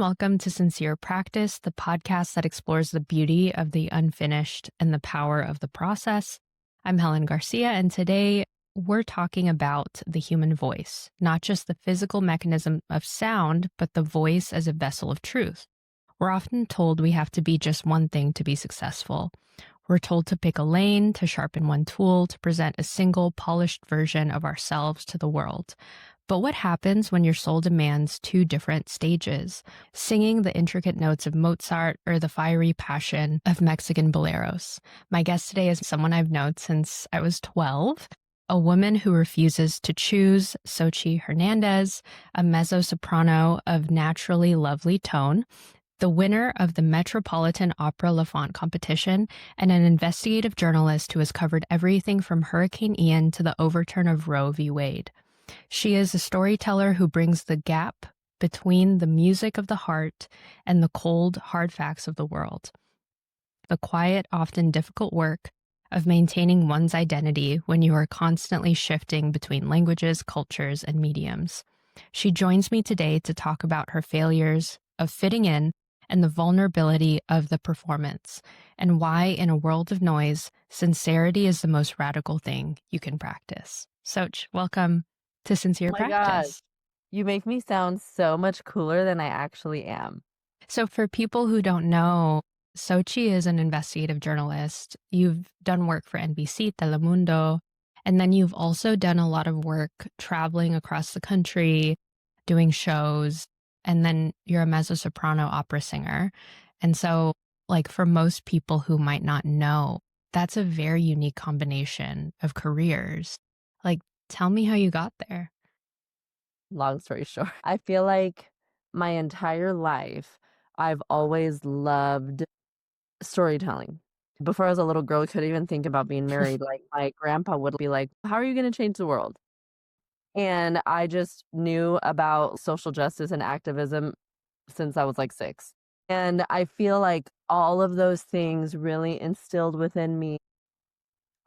Welcome to Sincere Practice, the podcast that explores the beauty of the unfinished and the power of the process. I'm Helen Garcia, and today we're talking about the human voice, not just the physical mechanism of sound, but the voice as a vessel of truth. We're often told we have to be just one thing to be successful. We're told to pick a lane, to sharpen one tool, to present a single polished version of ourselves to the world. But what happens when your soul demands two different stages, singing the intricate notes of Mozart or the fiery passion of Mexican boleros? My guest today is someone I've known since I was 12, a woman who refuses to choose, Xochitl Hernandez, a mezzo-soprano of naturally lovely tone, the winner of the Metropolitan Opera Lafont competition, and an investigative journalist who has covered everything from Hurricane Ian to the overturn of Roe v. Wade. She is a storyteller who brings the gap between the music of the heart and the cold, hard facts of the world. The quiet, often difficult work of maintaining one's identity when you are constantly shifting between languages, cultures, and mediums. She joins me today to talk about her failures of fitting in and the vulnerability of the performance, and why, in a world of noise, sincerity is the most radical thing you can practice. Soch, welcome to Sincere Oh my Practice. gosh, you make me sound so much cooler than I actually am. So for people who don't know, Xochitl is an investigative journalist. You've done work for NBC, Telemundo, and then you've also done a lot of work traveling across the country, doing shows, and then you're a mezzo-soprano opera singer. And so, like, for most people who might not know, that's a very unique combination of careers. Like, tell me how you got there. Long story short, I feel like my entire life, I've always loved storytelling. Before I was a little girl, I couldn't even think about being married. Like, my grandpa would be like, "How are you going to change the world?" And I just knew about social justice and activism since I was like 6. And I feel like all of those things really instilled within me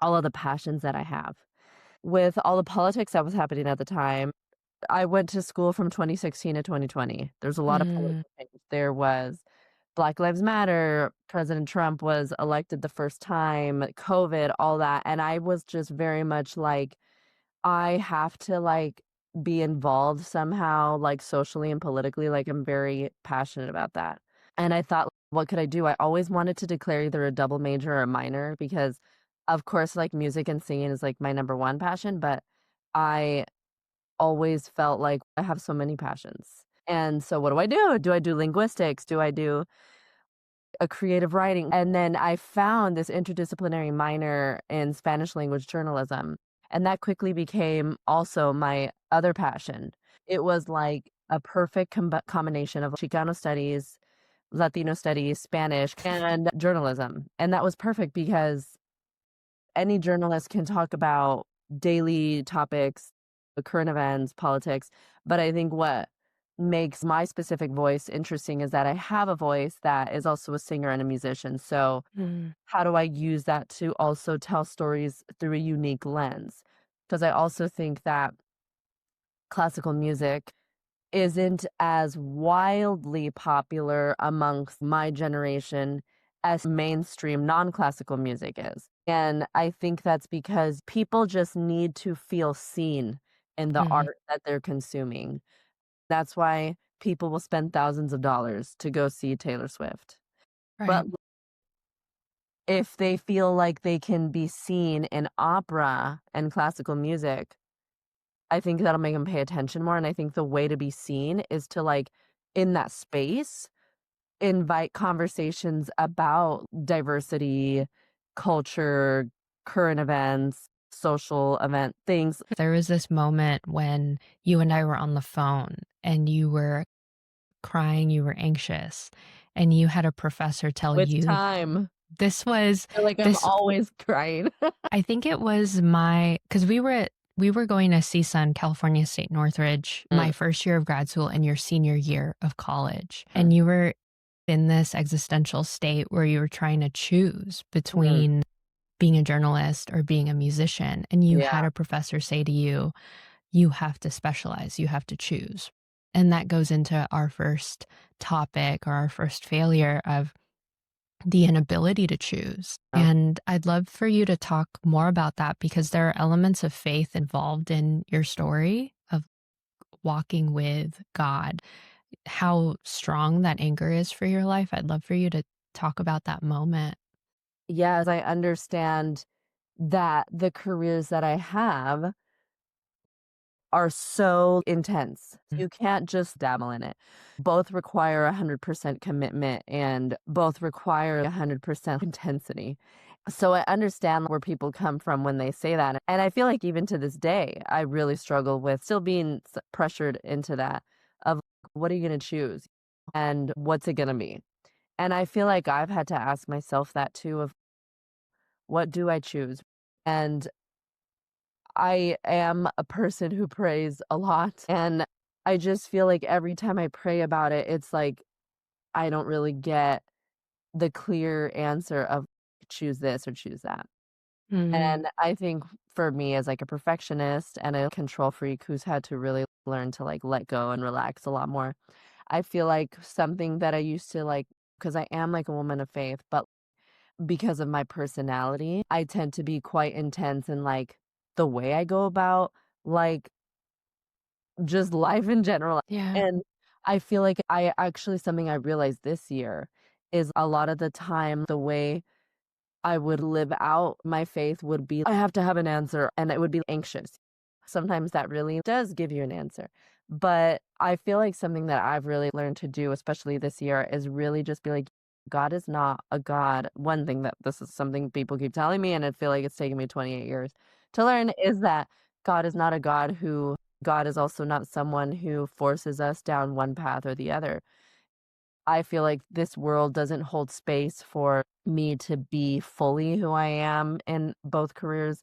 all of the passions that I have. With all the politics that was happening at the time, I went to school from 2016 to 2020. There's a lot of political change. There was Black Lives Matter, President Trump was elected the first time, COVID, all that. And I was just very much like, I have to like be involved somehow, like socially and politically. Like, I'm very passionate about that. And I thought, what could I do? I always wanted to declare either a double major or a minor because, of course, like music and singing is like my number one passion, but I always felt like I have so many passions. And so what do I do? Do I do linguistics? Do I do a creative writing? And then I found this interdisciplinary minor in Spanish language journalism. And that quickly became also my other passion. It was like a perfect combination of Chicano studies, Latino studies, Spanish, and journalism. And that was perfect because any journalist can talk about daily topics, current events, politics. But I think what makes my specific voice interesting is that I have a voice that is also a singer and a musician. So how do I use that to also tell stories through a unique lens? Because I also think that classical music isn't as wildly popular amongst my generation as mainstream non-classical music is. And I think that's because people just need to feel seen in the art that they're consuming. That's why people will spend thousands of dollars to go see Taylor Swift. Right. But if they feel like they can be seen in opera and classical music, I think that'll make them pay attention more. And I think the way to be seen is to, like, in that space, invite conversations about diversity, culture, current events, social event things. There was this moment when you and I were on the phone and you were crying, you were anxious, and you had a professor tell Which you time? this was I feel like I'm always crying. I think it was because we were going to CSUN, California State Northridge, my first year of grad school and your senior year of college. And you were in this existential state where you were trying to choose between being a journalist or being a musician. And you had a professor say to you, you have to specialize, you have to choose. And that goes into our first topic or our first failure of the inability to choose. And I'd love for you to talk more about that because there are elements of faith involved in your story of walking with God. How strong that anchor is for your life. I'd love for you to talk about that moment. Yeah, as I understand that the careers that I have are so intense. You can't just dabble in it. Both require 100% commitment and both require 100% intensity. So I understand where people come from when they say that. And I feel like even to this day, I really struggle with still being pressured into that of what are you going to choose and what's it going to be? And I feel like I've had to ask myself that too of what do I choose? And I am a person who prays a lot, and I just feel like every time I pray about it, it's like I don't really get the clear answer of choose this or choose that. Mm, And I think for me as like a perfectionist and a control freak who's had to really learn to like let go and relax a lot more, I feel like something that I used to like because I am like a woman of faith, but because of my personality, I tend to be quite intense in like the way I go about like just life in general. yeah. And I feel like I actually something I realized this year is a lot of the time the way I would live out my faith would be I have to have an answer and it would be anxious. Sometimes that really does give you an answer. But I feel like something that I've really learned to do, especially this year, is really just be like, God is not a God. One thing that this is something people keep telling me, and I feel like it's taken me 28 years to learn, is that God is not a God who, God is also not someone who forces us down one path or the other. I feel like this world doesn't hold space for me to be fully who I am in both careers.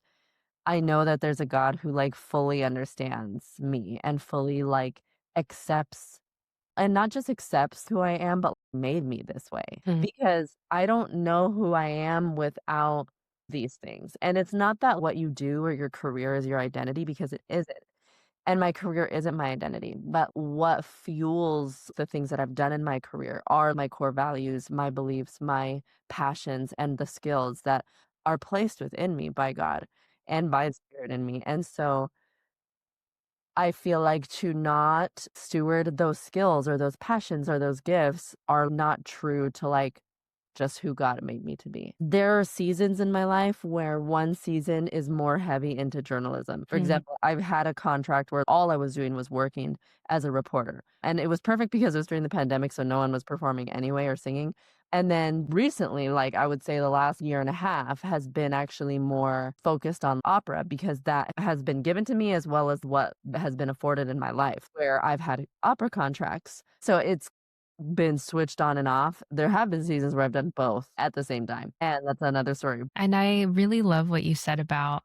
I know that there's a God who like fully understands me and fully like accepts and not just accepts who I am, but made me this way Mm, because I don't know who I am without these things. And it's not that what you do or your career is your identity because it isn't. And my career isn't my identity, but what fuels the things that I've done in my career are my core values, my beliefs, my passions, and the skills that are placed within me by God and by the Spirit in me. And so I feel like to not steward those skills or those passions or those gifts are not true to like just who God made me to be. There are seasons in my life where one season is more heavy into journalism. For mm. example, I've had a contract where all I was doing was working as a reporter. And it was perfect because it was during the pandemic, so no one was performing anyway or singing. And then recently, like I would say the last year and a half, has been actually more focused on opera because that has been given to me as well as what has been afforded in my life, where I've had opera contracts. So it's been switched on and off. There have been seasons where I've done both at the same time, and that's another story. And I really love what you said about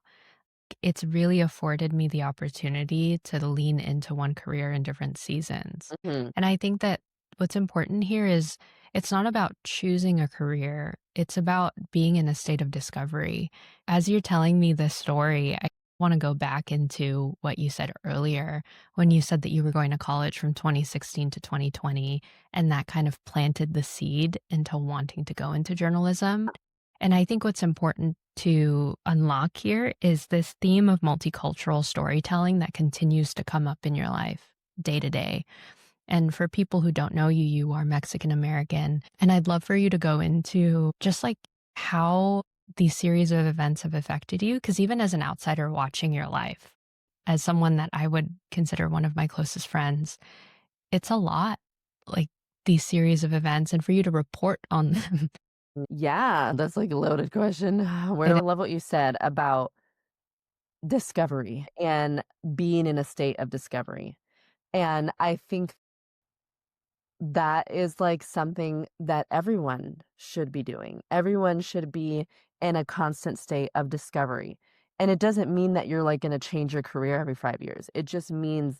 it's really afforded me the opportunity to lean into one career in different seasons. Mhm. And I think that what's important here is it's not about choosing a career, it's about being in a state of discovery. As you're telling me this story, I want to go back into what you said earlier when you said that you were going to college from 2016 to 2020, and that kind of planted the seed into wanting to go into journalism. And I think what's important to unlock here is this theme of multicultural storytelling that continues to come up in your life day to day. And for people who don't know you, you are Mexican American. And I'd love for you to go into just like how these series of events have affected you. Because even as an outsider watching your life, as someone that I would consider one of my closest friends, it's a lot like these series of events and for you to report on them. Yeah, that's like a loaded question. Where do I love what you said about discovery and being in a state of discovery. And I think that is like something that everyone should be doing. Everyone should be in a constant state of discovery. And it doesn't mean that you're like going to change your career every 5 years. It just means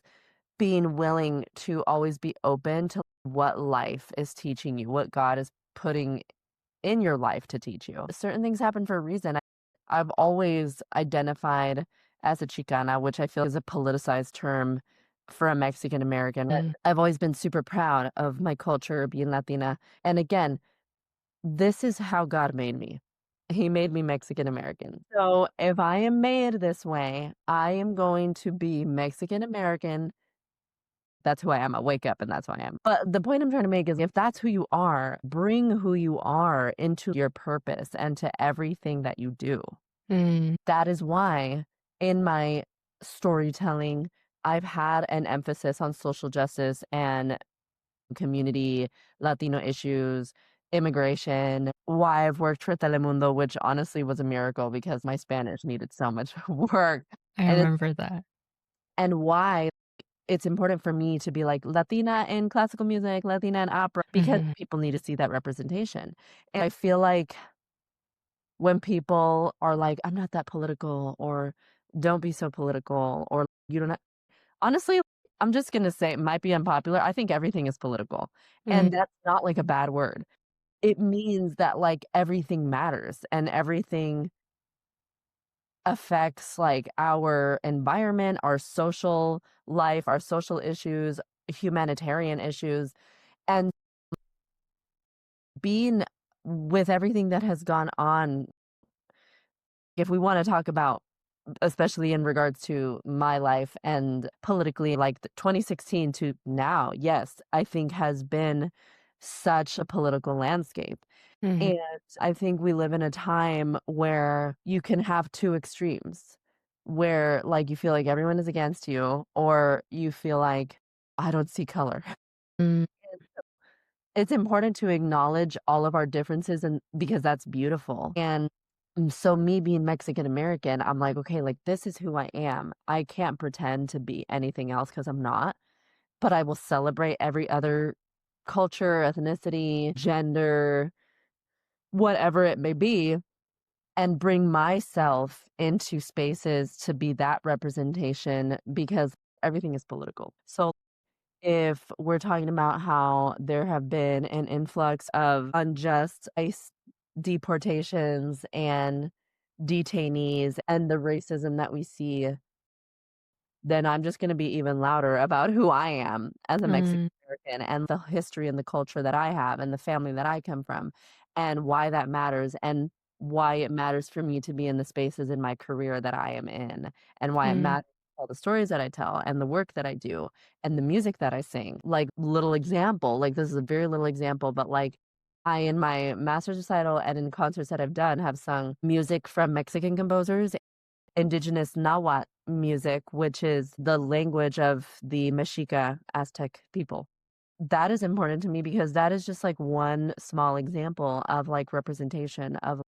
being willing to always be open to what life is teaching you, what God is putting in your life to teach you. Certain things happen for a reason. I've always identified as a Chicana, which I feel is a politicized term for a Mexican American. Mm. I've always been super proud of my culture, being Latina. And again, this is how God made me. He made me Mexican American. So if I am made this way, I am going to be Mexican American. That's who I am. I wake up and that's who I am. But the point I'm trying to make is if that's who you are, bring who you are into your purpose and to everything that you do. Mm. That is why in my storytelling, I've had an emphasis on social justice and community, Latino issues, immigration, why I've worked for Telemundo, which honestly was a miracle because my Spanish needed so much work. I And remember that. and why it's important for me to be like Latina in classical music, Latina in opera, because Mhm. people need to see that representation. And I feel like when people are like, I'm not that political, or don't be so political, or you don't honestly, I'm just gonna say it might be unpopular. I think everything is political. Mm. And that's not like a bad word. It means that like everything matters and everything affects like our environment, our social life, our social issues, humanitarian issues. And being with everything that has gone on, if we want to talk about, especially in regards to my life and politically, like 2016 to now, yes, I think has been such a political landscape. Mhm. And I think we live in a time where you can have two extremes, where like you feel like everyone is against you, or you feel like I don't see color. Mm. It's important to acknowledge all of our differences and because that's beautiful. And so me being Mexican American, I'm like, okay, like this is who I am. I can't pretend to be anything else because I'm not, but I will celebrate every other culture, ethnicity, gender, whatever it may be, and bring myself into spaces to be that representation because everything is political. So if we're talking about how there have been an influx of unjust ICE deportations and detainees and the racism that we see, then I'm just gonna be even louder about who I am as a Mexican Mm. American and the history and the culture that I have and the family that I come from and why that matters and why it matters for me to be in the spaces in my career that I am in and why it Mm. matters all the stories that I tell and the work that I do and the music that I sing. Like little example, like this is a very little example, but like I in my master's recital and in concerts that I've done have sung music from Mexican composers indigenous Nahuatl music, which is the language of the Mexica Aztec people. That is important to me because that is just like one small example of like representation of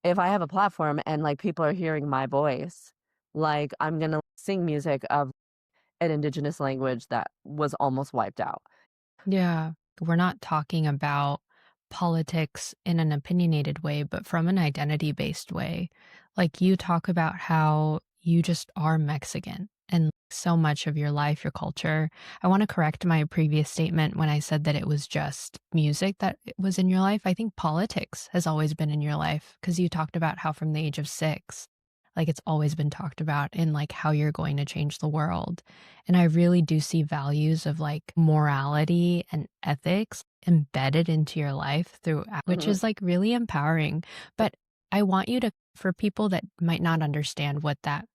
if I have a platform and like people are hearing my voice, like I'm gonna sing music of an indigenous language that was almost wiped out. Yeah. We're not talking about politics in an opinionated way, but from an identity based way. Like you talk about how you just are Mexican and so much of your life, your culture. I want to correct my previous statement when I said that it was just music that was in your life. I think politics has always been in your life because you talked about how from the age of 6, like it's always been talked about in like how you're going to change the world. And I really do see values of like morality and ethics embedded into your life through, which Mhm. is like really empowering. But I want you to, for people that might not understand what that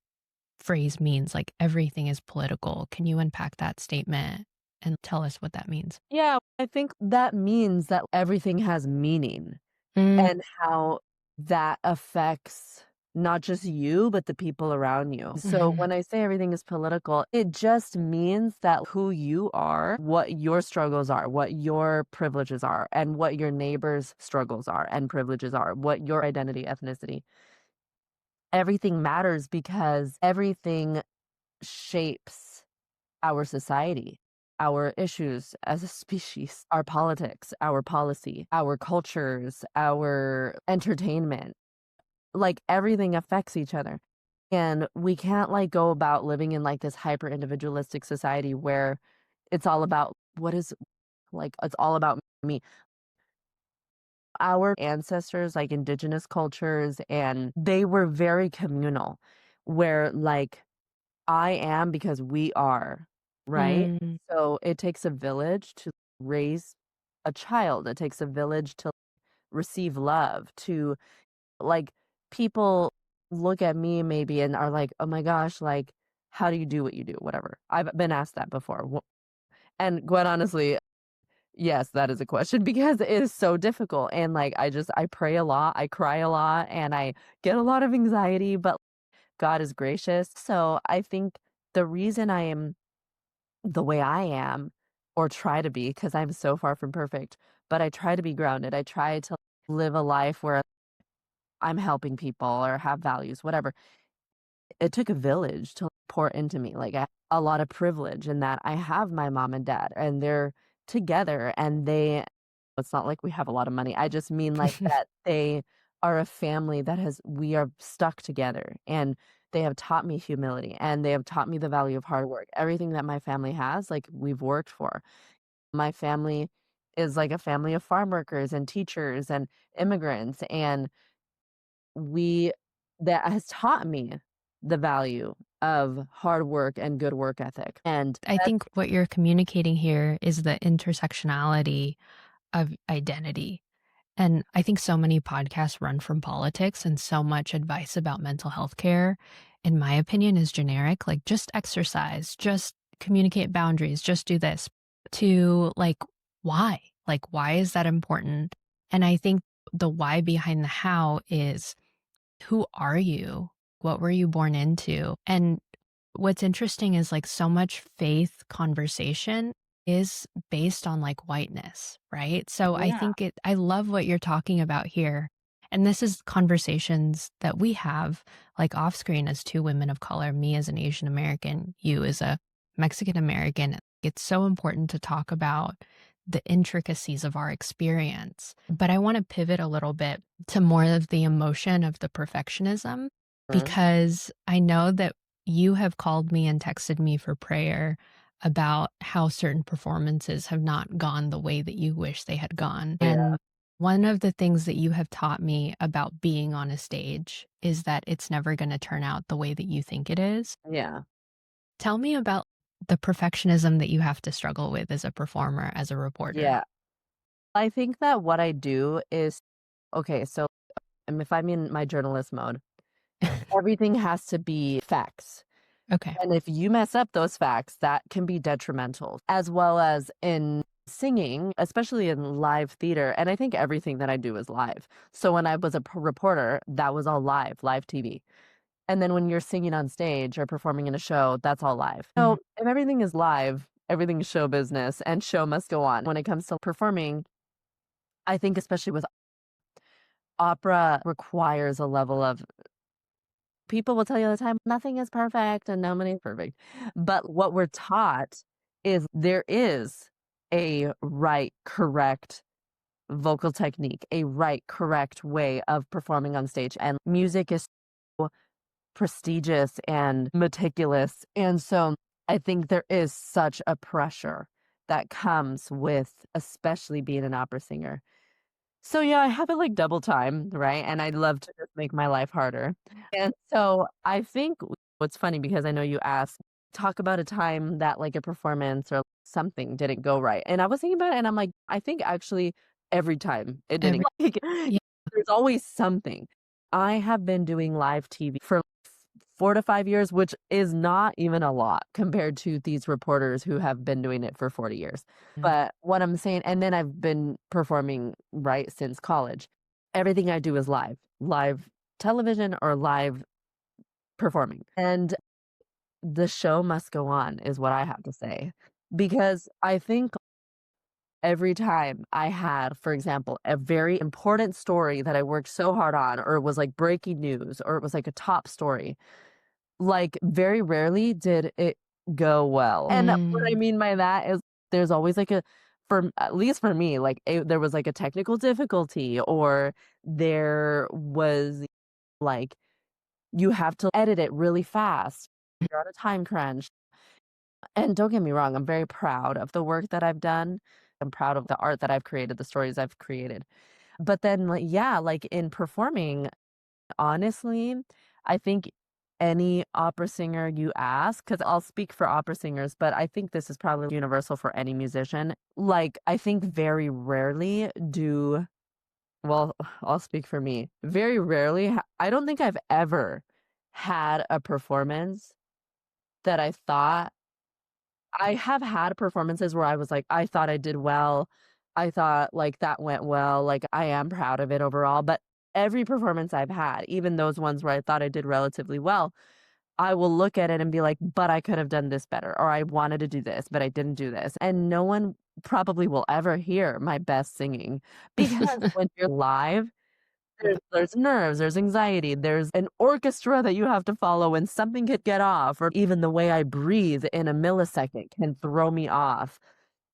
phrase means, like everything is political, can you unpack that statement and tell us what that means? Yeah, I think that means that everything has meaning. Mm. And how that affects not just you, but the people around you. So Mhm. when I say everything is political, it just means that who you are, what your struggles are, what your privileges are, and what your neighbor's struggles are and privileges are, what your identity, ethnicity, everything matters because everything shapes our society, our issues as a species, our politics, our policy, our cultures, our entertainment. Like everything affects each other. And we can't like go about living in like this hyper individualistic society where it's all about what is like it's all about me. Our ancestors, like indigenous cultures, and they were very communal, where like I am because we are, right? Mm. So it takes a village to raise a child. It takes a village to receive love, to like people look at me maybe and are like, "Oh my gosh, like how do you do what you do?" Whatever. I've been asked that before. And quite honestly, yes, that is a question because it is so difficult. And like I pray a lot, I cry a lot, and I get a lot of anxiety, but God is gracious. So I think the reason I am the way I am, or try to be, because I'm so far from perfect, but I try to be grounded. I try to live a life where I'm helping people or have values, whatever. It took a village to pour into me. Like, I have a lot of privilege in that I have my mom and dad, and they're together, and it's not like we have a lot of money. I just mean like that they are a family that we are stuck together, and they have taught me humility, and they have taught me the value of hard work. Everything that my family has, like, we've worked for. My family is like a family of farm workers and teachers and immigrants, and we that has taught me the value of hard work and good work ethic. And I that's think what you're communicating here is the intersectionality of identity. And I think so many podcasts run from politics, and so much advice about mental health care, in my opinion, is generic. Like, just exercise, just communicate boundaries, just do this. To like, why? Like, why is that important? And I think the why behind the how is, who are you? What were you born into? And what's interesting is like so much faith conversation is based on like whiteness, right? So I yeah, think I love what you're talking about here. And this is conversations that we have like off screen as two women of color, me as an Asian American, you as a Mexican American. It's so important to talk about the intricacies of our experience. But I want to pivot a little bit to more of the emotion of the perfectionism, mhm, because I know that you have called me and texted me for prayer about how certain performances have not gone the way that you wish they had gone. yeah, And one of the things that you have taught me about being on a stage is that it's never going to turn out the way that you think it is. yeah, Tell me about the perfectionism that you have to struggle with as a performer, as a reporter. yeah. I think that what I do is okay, so if I'm in my journalist mode, everything has to be facts. Okay. And if you mess up those facts, that can be detrimental, as well as in singing, especially in live theater. And I think everything that I do is live. So when I was a reporter, that was all live TV. And then when you're singing on stage or performing in a show, that's all live. Mhm. So if everything is live, everything is show business and show must go on. When it comes to performing, I think especially with opera requires a level of people will tell you all the time, nothing is perfect and nobody's perfect. But what we're taught is there is a right, correct vocal technique, a right, correct way of performing on stage. And music is so prestigious and meticulous. And so I think there is such a pressure that comes with, especially being an opera singer. So yeah, I have it like double time, right? And I'd love to just make my life harder. And so I think what's funny because I know you asked, talk about a time that like a performance or something didn't go right. And I was thinking about it and I'm like, I think actually every time it didn't Every like Yeah. there's always something. I have been doing live TV for 4 to 5 years, which is not even a lot compared to these reporters who have been doing it for 40 years. But what I'm saying, and then I've been performing right since college. Everything I do is live television or live performing. And the show must go on, is what I have to say. Because I think every time I had, for example, a very important story that I worked so hard on, or it was like breaking news, or it was like a top story, like, very rarely did it go well. And what I Mm. mean by that is there's always like at least for me, like, there was like a technical difficulty or there was like, you have to edit it really fast. You're on a time crunch. And don't get me wrong, I'm very proud of the work that I've done. I'm proud of the art that I've created, the stories I've created. But then, like, yeah, like in performing, honestly, I think any opera singer you ask, because I'll speak for opera singers, but I think this is probably universal for any musician. Like, I think very rarely do, well, I'll speak for me. Very rarely, I don't think I've ever had a performance that I have had performances where I was like, I thought I did well. I thought like that went well. Like I am proud of it overall. But every performance I've had, even those ones where I thought I did relatively well, I will look at it and be like, but I could have done this better, or I wanted to do this, but I didn't do this. And no one probably will ever hear my best singing because when you're live, there's nerves, there's anxiety, there's an orchestra that you have to follow, and something could get off, or even the way I breathe in a millisecond can throw me off.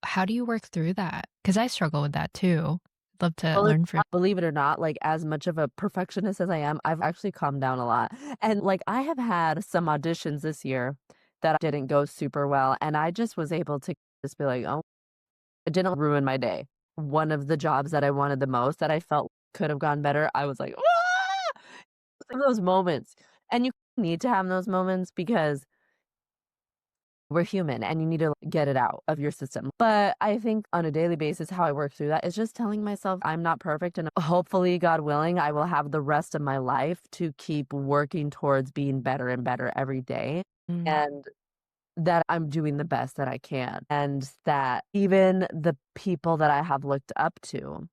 How do you work through that? Because I struggle with that too. Love to learn from. Believe it or not, like as much of a perfectionist as I am, I've actually calmed down a lot. And like I have had some auditions this year that didn't go super well. And I just was able to just be like, oh, it didn't ruin my day. One of the jobs that I wanted the most that I felt could have gone better, I was like, ah! Those moments. And you need to have those moments because we're human and you need to get it out of your system. But I think on a daily basis, how I work through that is just telling myself I'm not perfect. And hopefully, God willing, I will have the rest of my life to keep working towards being better and better every day. Mm. And that I'm doing the best that I can. And that even the people that I have looked up to,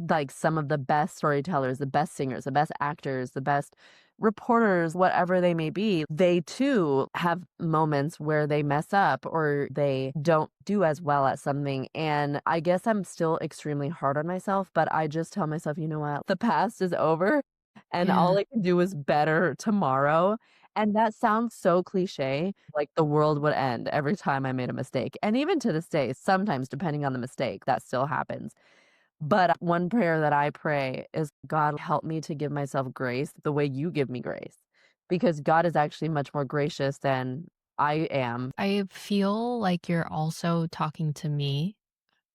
like some of the best storytellers, the best singers, the best actors, the best reporters, whatever they may be, they too have moments where they mess up or they don't do as well at something. And I guess I'm still extremely hard on myself, but I just tell myself, you know what? The past is over and all Yeah. I can do is better tomorrow. And that sounds so cliche, like the world would end every time I made a mistake. And even to this day, sometimes depending on the mistake, that still happens. But one prayer that I pray is, God, help me to give myself grace the way you give me grace, because God is actually much more gracious than I am. I feel like you're also talking to me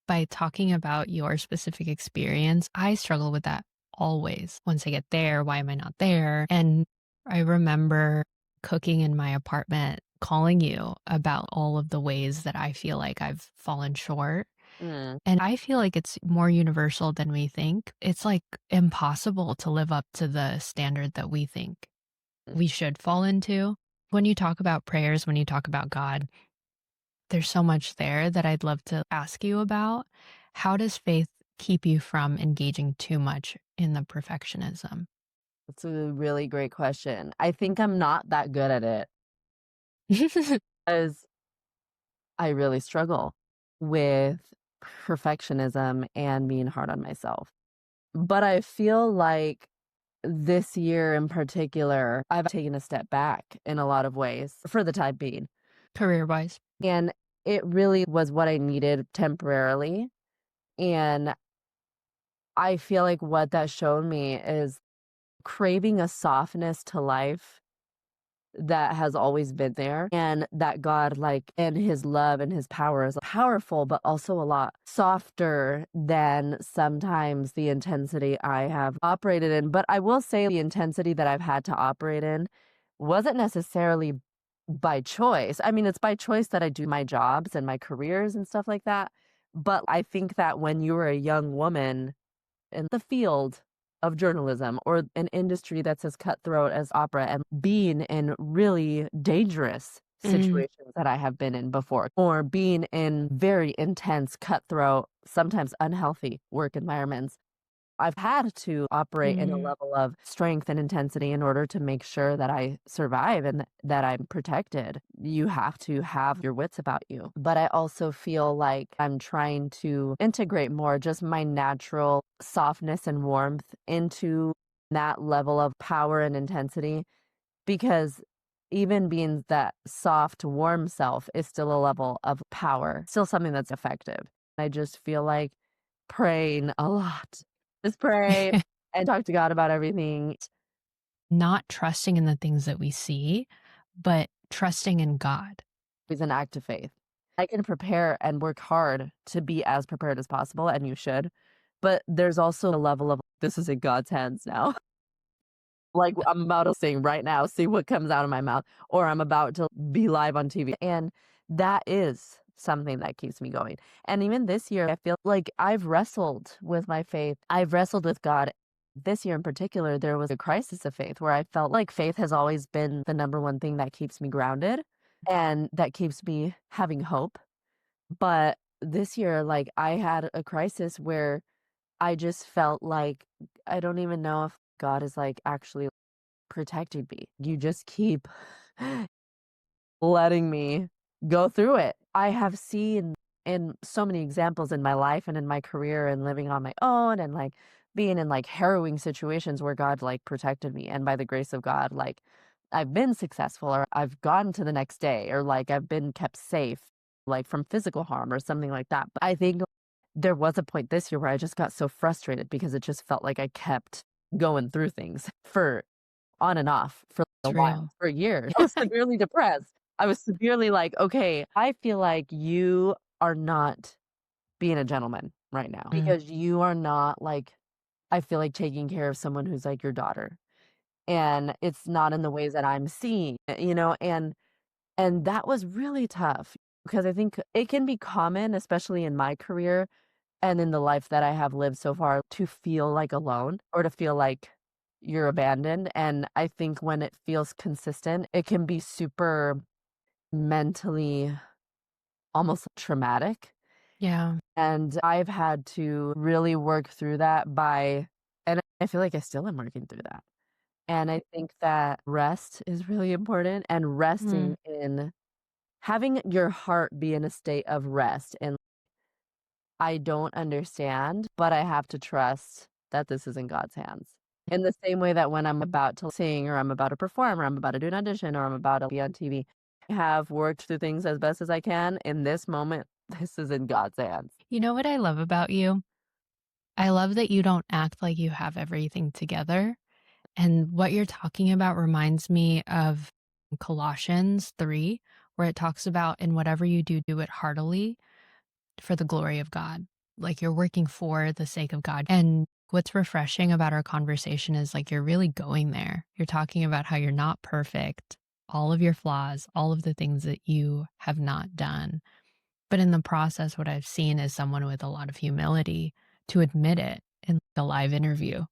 by talking about your specific experience. I struggle with that always. Once I get there, why am I not there? And I remember cooking in my apartment, calling you about all of the ways that I feel like I've fallen short. Mm. And I feel like it's more universal than we think. It's like impossible to live up to the standard that we think we should fall into. When you talk about prayers, when you talk about God, there's so much there that I'd love to ask you about. How does faith keep you from engaging too much in the perfectionism? That's a really great question. I think I'm not that good at it because I really struggle with perfectionism and being hard on myself. But I feel like this year in particular, I've taken a step back in a lot of ways for the time being. Career wise. And it really was what I needed temporarily. And I feel like what that showed me is craving a softness to life that has always been there, and that God, like, and his love and his power is powerful, but also a lot softer than sometimes the intensity I have operated in. But I will say the intensity that I've had to operate in wasn't necessarily by choice. I mean, it's by choice that I do my jobs and my careers and stuff like that. But I think that when you were a young woman in the field of journalism or an industry that's as cutthroat as opera, and being in really dangerous Mm, situations that I have been in before, or being in very intense, cutthroat, sometimes unhealthy work environments, I've had to operate in a mm, level of strength and intensity in order to make sure that I survive and that I'm protected. You have to have your wits about you. But I also feel like I'm trying to integrate more just my natural softness and warmth into that level of power and intensity, because even being that soft, warm self is still a level of power, still something that's effective. I just feel like praying a lot. Just pray and talk to God about everything. Not trusting in the things that we see, but trusting in God. It's an act of faith. I can prepare and work hard to be as prepared as possible, and you should. But there's also a level of this is in God's hands now. like I'm about to sing right now, see what comes out of my mouth, or I'm about to be live on TV. And that is something that keeps me going. And even this year, I feel like I've wrestled with my faith. I've wrestled with God. This year in particular, there was a crisis of faith where I felt like faith has always been the number one thing that keeps me grounded and that keeps me having hope. But this year, like I had a crisis where I just felt like I don't even know if God is like actually protecting me. You just keep letting me go through it. I have seen in so many examples in my life and in my career and living on my own and like being in like harrowing situations where God like protected me. And by the grace of God, like I've been successful or I've gotten to the next day or like I've been kept safe, like from physical harm or something like that. But I think there was a point this year where I just got so frustrated because it just felt like I kept going through things for on and off for a It's while, real. for years. I was severely depressed. I was severely like, okay, I feel like you are not being a gentleman right now Mm, because you are not like, I feel like taking care of someone who's like your daughter. And it's not in the ways that I'm seeing, and that was really tough because I think it can be common, especially in my career and in the life that I have lived so far, to feel like alone or to feel like you're abandoned. And I think when it feels consistent, it can be super mentally almost traumatic. yeah. And I've had to really work through that and I feel like I still am working through that. And I think that rest is really important and Mm, resting in having your heart be in a state of rest and I don't understand, but I have to trust that this is in God's hands. In the same way that when I'm about to sing or I'm about to perform or I'm about to do an audition or I'm about to be on TV, I have worked through things as best as I can. In this moment, this is in God's hands. You know what I love about you? I love that you don't act like you have everything together. And what you're talking about reminds me of Colossians 3, where it talks about in whatever you do, do it heartily for the glory of God. Like you're working for the sake of God. And what's refreshing about our conversation is like you're really going there. You're talking about how you're not perfect, all of your flaws, all of the things that you have not done. But in the process, what I've seen is someone with a lot of humility to admit it in a live interview.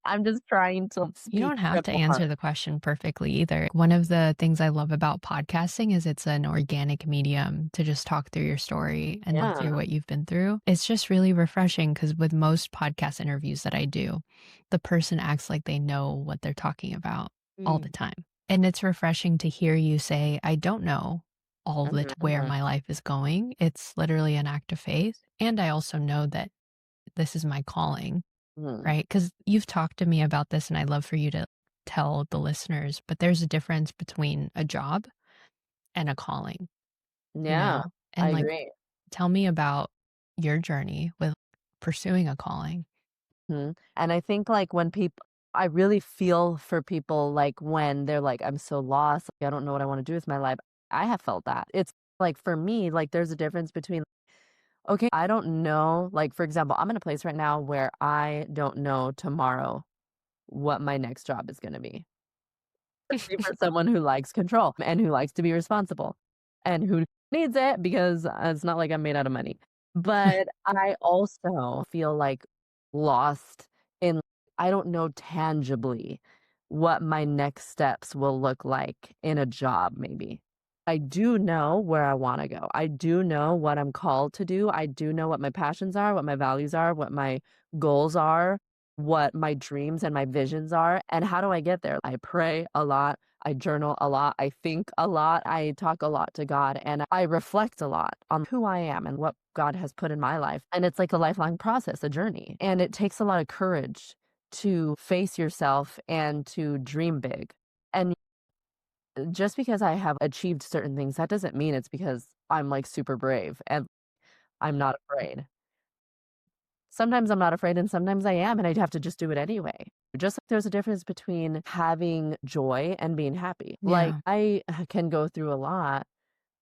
I'm just trying to You speak don't have from to the answer heart. the question perfectly either. One of the things I love about podcasting is it's an organic medium to just talk through your story and talk through Yeah. what you've been through. It's just really refreshing because with most podcast interviews that I do, the person acts like they know what they're talking about all the Mm. time. And it's refreshing to hear you say, I don't know all the where Mhm. my life is going. It's literally an act of faith. And I also know that this is my calling. Mhm. Right? Because you've talked to me about this, and I'd love for you to tell the listeners, but there's a difference between a job and a calling, you Yeah, know? I And, like, agree. tell me about your journey with pursuing a calling. Mhm. And I think like when people, I really feel for people like when they're like, I'm so lost, like, I don't know what I want to do with my life. I have felt that. It's like for me, like there's a difference between, okay, I don't know. Like, for example, I'm in a place right now where I don't know tomorrow what my next job is going to be. Especially for someone who likes control and who likes to be responsible and who needs it because it's not like I'm made out of money. But I also feel like lost in I don't know tangibly what my next steps will look like in a job maybe. I do know where I want to go. I do know what I'm called to do. I do know what my passions are, what my values are, what my goals are, what my dreams and my visions are. And how do I get there? I pray a lot. I journal a lot. I think a lot. I talk a lot to God and I reflect a lot on who I am and what God has put in my life. And it's like a lifelong process, a journey. And it takes a lot of courage to face yourself and to dream big. And just because I have achieved certain things, that doesn't mean it's because I'm like super brave and I'm not afraid. Sometimes I'm not afraid and sometimes I am, and I'd have to just do it anyway. Just like there's a difference between having joy and being happy. Like Yeah. I can go through a lot,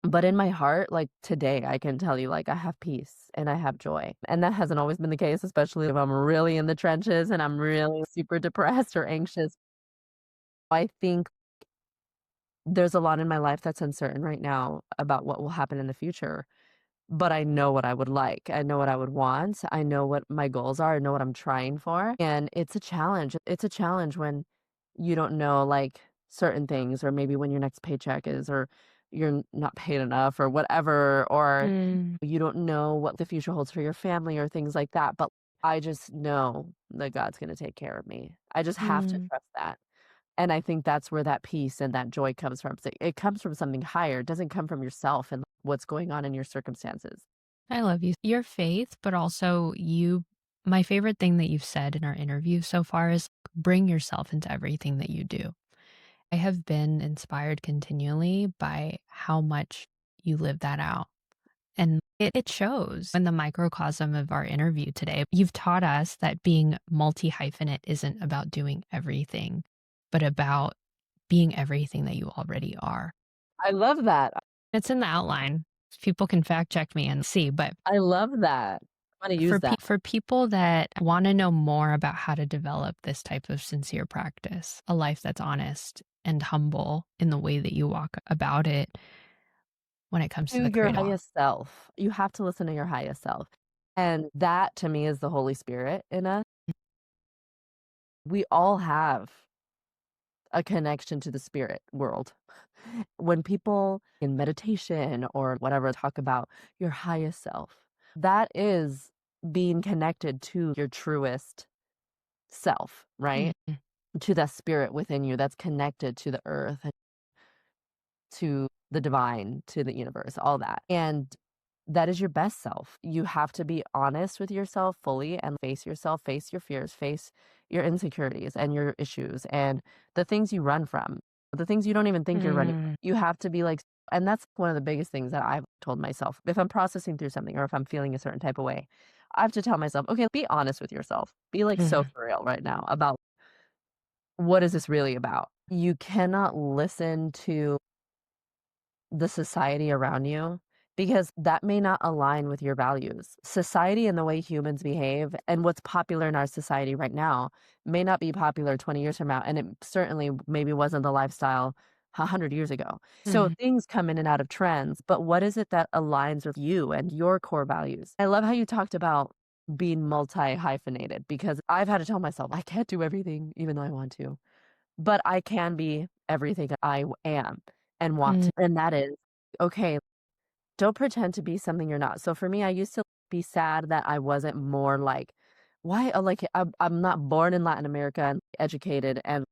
but in my heart, like today, I can tell you, like I have peace and I have joy. And that hasn't always been the case, especially if I'm really in the trenches and I'm really super depressed or anxious. I think there's a lot in my life that's uncertain right now about what will happen in the future, but I know what I would like. I know what I would want. I know what my goals are. I know what I'm trying for. And it's a challenge. It's a challenge when you don't know like certain things, or maybe when your next paycheck is, or you're not paid enough, or whatever, or Mm, you don't know what the future holds for your family or things like that. But I just know that God's going to take care of me. I just have to mm. trust that. And I think that's where that peace and that joy comes from. So it comes from something higher. It doesn't come from yourself and what's going on in your circumstances. I love you. Your faith, but also you. My favorite thing that you've said in our interview so far is bring yourself into everything that you do. I have been inspired continually by how much you live that out. And it shows in the microcosm of our interview today. You've taught us that being multi hyphenate isn't about doing everything, but about being everything that you already are. I love that. It's in the outline. People can fact check me and see, but I love that. I'm going to use that. for people that want to know more about how to develop this type of sincere practice, a life that's honest and humble in the way that you walk about it when it comes to To the your creative. highest self. You have to listen to your highest self. And that to me is the Holy Spirit in us. We all have a connection to the spirit world. When people in meditation or whatever talk about your highest self, that is being connected to your truest self, right? Mhm. To that spirit within you that's connected to the earth, to the divine, to the universe, all that. And that is your best self. You have to be honest with yourself fully and face yourself, face your fears, face your insecurities and your issues and the things you run from, the things you don't even think you're running from. Mm. You have to be like, and that's one of the biggest things that I've told myself. If I'm processing through something or if I'm feeling a certain type of way, I have to tell myself, okay, be honest with yourself. Be like so Mhm. for real right now about what is this really about? You cannot listen to the society around you because that may not align with your values. Society and the way humans behave and what's popular in our society right now may not be popular 20 years from now. And it certainly maybe wasn't the lifestyle 100 years ago. So Mhm. things come in and out of trends, but what is it that aligns with you and your core values? I love how you talked about being multi hyphenated because I've had to tell myself I can't do everything even though I want to, but I can be everything I am and want Mm. to. And that is okay. Don't pretend to be something you're not. So for me, I used to be sad that I wasn't more like, why? Like, I'm not born in Latin America and educated, and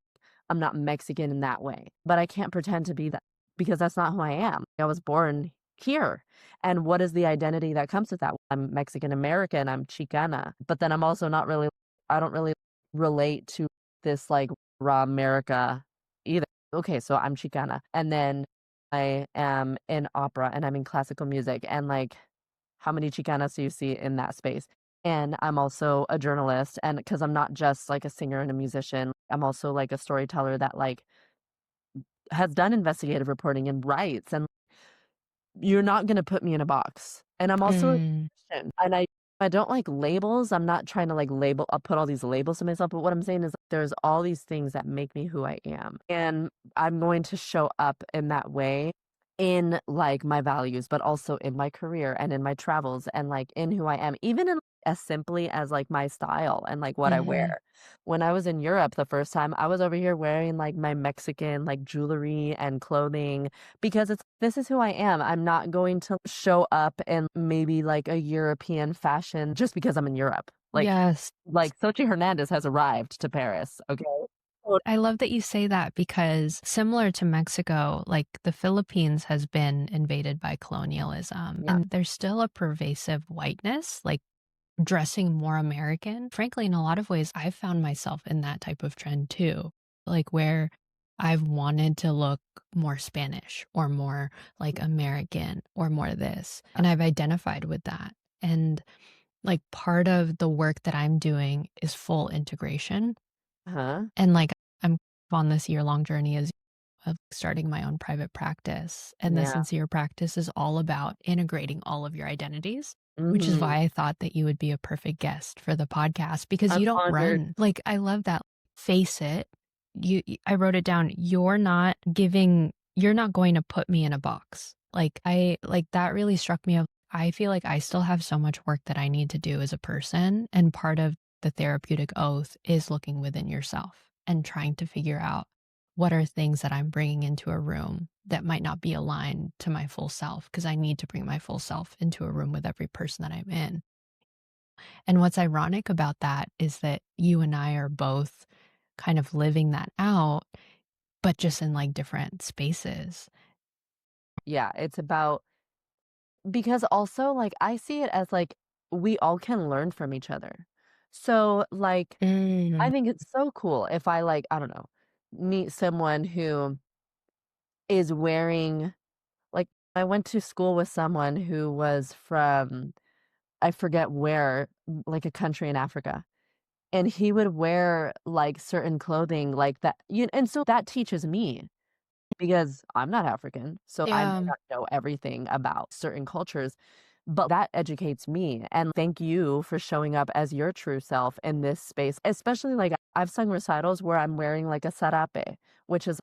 I'm not Mexican in that way, but I can't pretend to be that because that's not who I am. I was born here. And what is the identity that comes with that? I'm Mexican American, I'm Chicana, but then I'm also not really, I don't really relate to this like raw America either. Okay, so I'm Chicana. And then I am in opera and I'm in classical music. And like, how many Chicanas do you see in that space? And I'm also a journalist, and because I'm not just like a singer and a musician, I'm also like a storyteller that like has done investigative reporting and writes, and you're not gonna put me in a box. And I'm also a Mm. Christian, and I don't like labels. I'm not trying to like label I'll put all these labels to myself, but what I'm saying is there's all these things that make me who I am. And I'm going to show up in that way in like my values, but also in my career and in my travels and like in who I am, even in as simply as like my style and like what I Mhm. wear. When I was in Europe the first time, I was over here wearing like my Mexican like jewelry and clothing because it's this is who I am. I'm not going to show up in maybe like a European fashion just because I'm in Europe. Yes. Like Xochitl Hernandez has arrived to Paris, okay? So I love that you say that because similar to Mexico, like the Philippines has been invaded by colonialism yeah. and there's still a pervasive whiteness, like dressing more American. Frankly, in a lot of ways, I've found myself in that type of trend too, like where I've wanted to look more Spanish or more like American or more this. And I've identified with that. And like part of the work that I'm doing is full integration. Huh? And like I'm on this year-long journey as of starting my own private practice. And the Yeah. sincere practice is all about integrating all of your identities, which is Mhm. why I thought that you would be a perfect guest for the podcast because I'm you don't honored. run. Like, I love that. Face it. I wrote it down. You're not going to put me in a box. Like that really struck me. I feel like I still have so much work that I need to do as a person. And part of the therapeutic oath is looking within yourself and trying to figure out what are things that I'm bringing into a room that might not be aligned to my full self, because I need to bring my full self into a room with every person that I'm in. And what's ironic about that is that you and I are both kind of living that out, but just in like different spaces. Yeah, it's about, because also like I see it as like we all can learn from each other. So like I Mm. think it's so cool if I like, I don't know, meet someone who is wearing, like, I went to school with someone who was from, I forget where, like a country in Africa. And he would wear like certain clothing like that. And so that teaches me, because I'm not African. So I may Yeah. not know everything about certain cultures, but that educates me. And thank you for showing up as your true self in this space. Especially like I've sung recitals where I'm wearing like a sarape, which is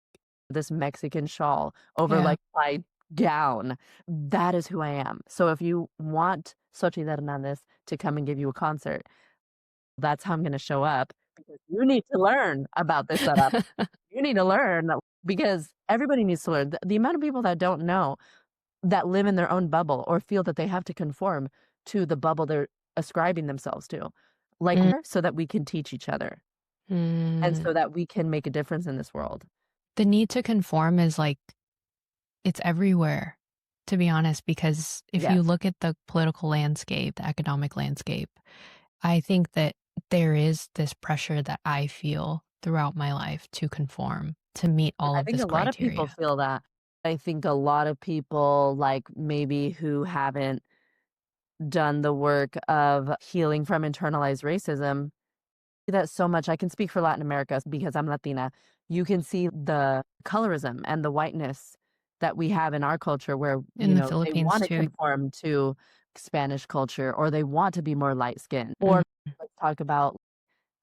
this Mexican shawl over Yeah. like my gown. That is who I am. So if you want Xochitl Hernandez to come and give you a concert, that's how I'm going to show up, because you need to learn about this setup. You need to learn, because everybody needs to learn. The amount of people that don't know, that live in their own bubble or feel that they have to conform to the bubble they're ascribing themselves to, like, Mm. so that we can teach each other and Mm. so that we can make a difference in this world. The need to conform is like, it's everywhere, to be honest, because if you Yes. look at the political landscape, the economic landscape, I think that there is this pressure that I feel throughout my life to conform, to meet all I of think this a lot of people criteria. feel that. I think a lot of people, like maybe who haven't done the work of healing from internalized racism, that so much. I can speak for Latin America because I'm Latina. You can see the colorism and the whiteness that we have in our culture where, In the they Philippines want to too. conform to Spanish culture, or they want to be more light skinned. Or let's talk about,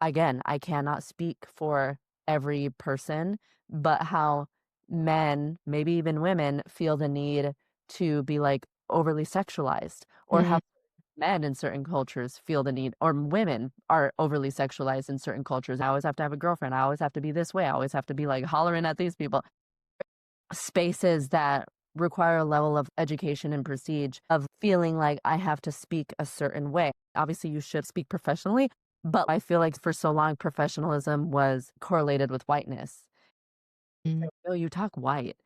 again, I cannot speak for every person, but how men, maybe even women, feel the need to be like overly sexualized, or Mm. how men in certain cultures feel the need, or women are overly sexualized in certain cultures. I always have to have a girlfriend. I always have to be this way. I always have to be like hollering at these people. Spaces that require a level of education and prestige, of feeling like I have to speak a certain way. Obviously, you should speak professionally, but I feel like for so long, professionalism was correlated with whiteness. Mm. Oh, you talk white.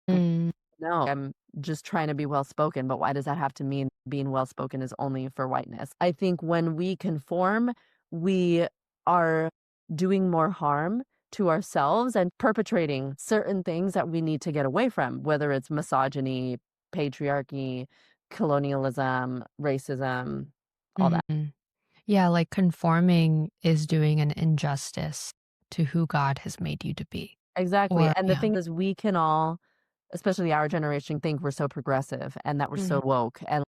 Mm. No, I'm just trying to be well spoken, but why does that have to mean being well spoken is only for whiteness? I think when we conform, we are doing more harm to ourselves and perpetrating certain things that we need to get away from, whether it's misogyny, patriarchy, colonialism, racism, all that. Mm. Yeah, like conforming is doing an injustice to who God has made you to be. Exactly. Or And the yeah. thing is, we can all, especially our generation, think we're so progressive and that we're so woke. And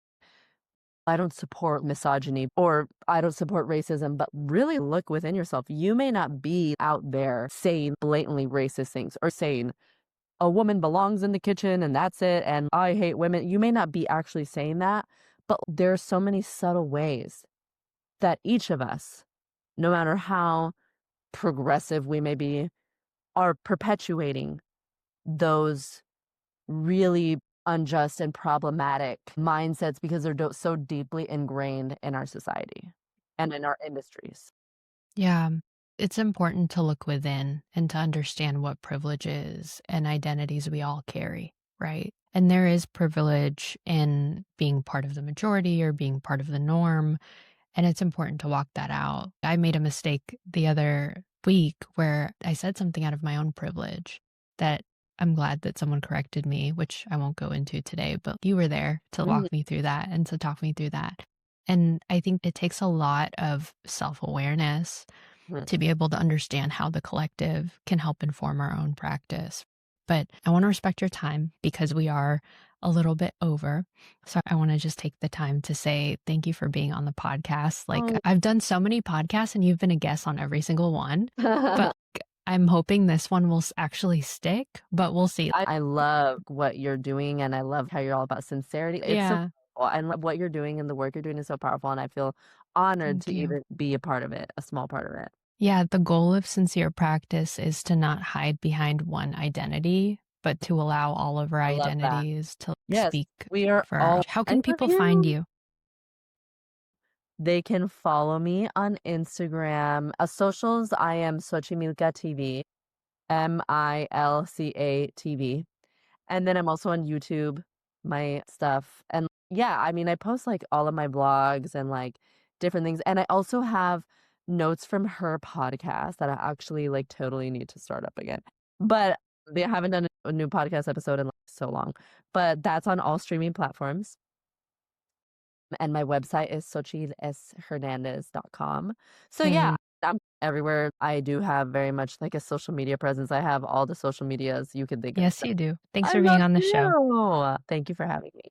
I don't support misogyny or I don't support racism, but really look within yourself. You may not be out there saying blatantly racist things or saying a woman belongs in the kitchen and that's it, and I hate women. You may not be actually saying that, but there are so many subtle ways that each of us, no matter how progressive we may be, are perpetuating those really unjust and problematic mindsets, because they're so deeply ingrained in our society and in our industries. Yeah, it's important to look within and to understand what privilege is and identities we all carry, right? And there is privilege in being part of the majority or being part of the norm. And it's important to walk that out. I made a mistake the other week where I said something out of my own privilege that I'm glad that someone corrected me, which I won't go into today, but you were there to Mhm. walk me through that and to talk me through that. And I think it takes a lot of self awareness Mhm. to be able to understand how the collective can help inform our own practice. But I want to respect your time because we are a little bit over. So I want to just take the time to say thank you for being on the podcast. Like Oh, I've done so many podcasts and you've been a guest on every single one, but I'm hoping this one will actually stick, but we'll see. I love what you're doing, and I love how you're all about sincerity. It's so Yeah. powerful. I love what you're doing, and the work you're doing is so powerful, and I feel honored Thank to you. even be a part of it, a small part of it. Yeah, the goal of sincere practice is to not hide behind one identity, but to allow all of our I love that. identities to Yes, speak we are for our. all How I can love people find you. you? They can follow me on Instagram. Socials, I am Xochimilca TV, Milca TV. And then I'm also on YouTube, my stuff. And yeah, I mean, I post like all of my blogs and like different things. And I also have notes from her podcast that I actually like totally need to start up again. But they haven't done a new podcast episode in like so long. But that's on all streaming platforms. And my website is xochitlshernandez.com. So yeah, And I'm everywhere. I do have very much like a social media presence. I have all the social medias you could think of. yes, So you do. Thanks I for being love on the show. you. Thank you for having me.